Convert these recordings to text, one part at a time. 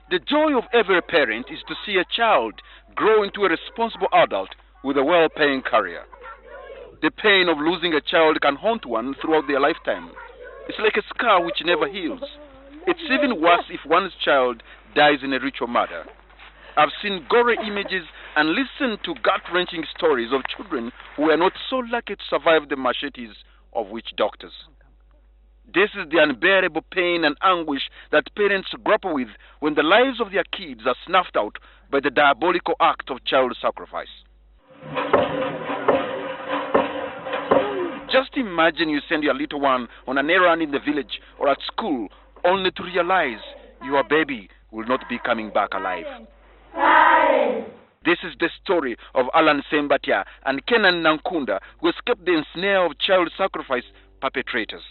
The joy of every parent is to see a child grow into a responsible adult with a well-paying career. The pain of losing a child can haunt one throughout their lifetime. It's like a scar which never heals. It's even worse if one's child dies in a ritual murder. I've seen gory images and listened to gut-wrenching stories of children who were not so lucky to survive the machetes of witch doctors. This is the unbearable pain and anguish that parents grapple with when the lives of their kids are snuffed out by the diabolical act of child sacrifice. Just imagine you send your little one on an errand in the village or at school, only to realize your baby will not be coming back alive. This is the story of Alan Sembatia and Kenan Nankunda, who escaped the ensnare of child sacrifice perpetrators.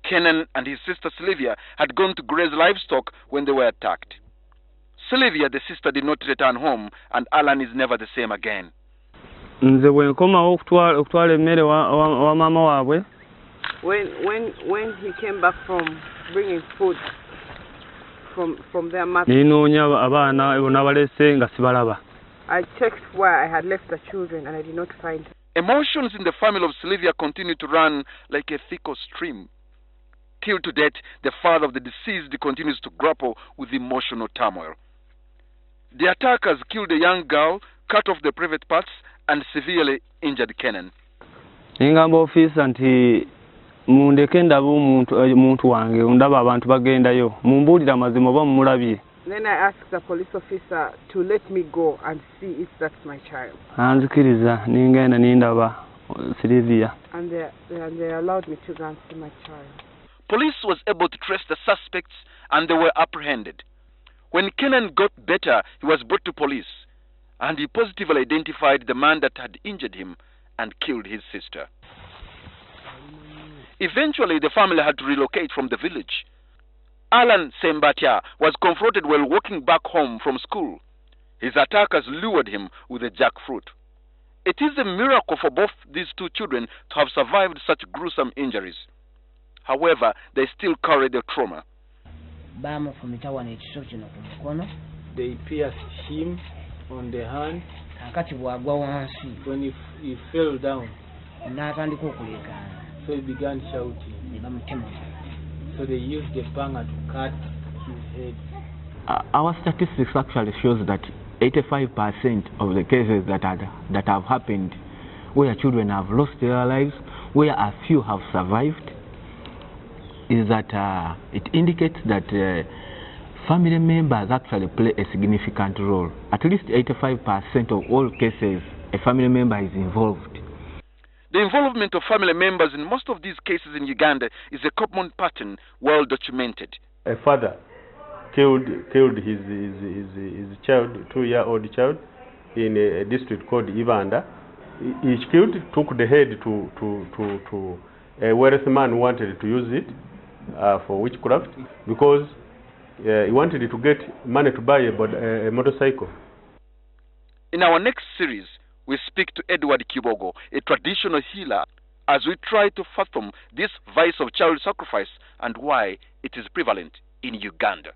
Kenan and his sister Sylvia had gone to graze livestock when they were attacked. Sylvia, the sister, did not return home, and Alan is never the same again. When he came back from bringing food from their mother, I checked where I had left the children and I did not find them. Emotions in the family of Sylvia continued to run like a thick stream. Till to date, the father of the deceased continues to grapple with emotional turmoil. The attackers killed a young girl, cut off the private parts, and severely injured Kenan. Ingamba office anti mundeke ndaba omuntu wange ndaba abantu bagendayo mumbulira mazima oba mumulabye. Then I asked the police officer to let me go and see if that's my child. Anzikiriza ningenda nindaba Sylvia. And they allowed me to go and see my child. Police was able to trace the suspects and they were apprehended. When Kenan got better, he was brought to police and he positively identified the man that had injured him and killed his sister. Eventually, the family had to relocate from the village. Alan Sembatia was confronted while walking back home from school. His attackers lured him with a jackfruit. It is a miracle for both these two children to have survived such gruesome injuries. However, they still carry the trauma. They pierced him on the hand. When he fell down, so he began shouting. So they used the banger to cut his head. Our statistics actually shows that 85% of the cases that have happened where children have lost their lives, where a few have survived, is that it indicates that family members actually play a significant role. At least 85% of all cases, a family member is involved. The involvement of family members in most of these cases in Uganda is a common pattern, well documented. A father killed his child, 2-year-old child, in a district called Ibanda. He killed, took the head to a wealthy man who wanted to use it for witchcraft because he wanted to get money to buy a motorcycle. In our next series, we speak to Edward Kibogo, a traditional healer, as we try to fathom this vice of child sacrifice and why it is prevalent in Uganda.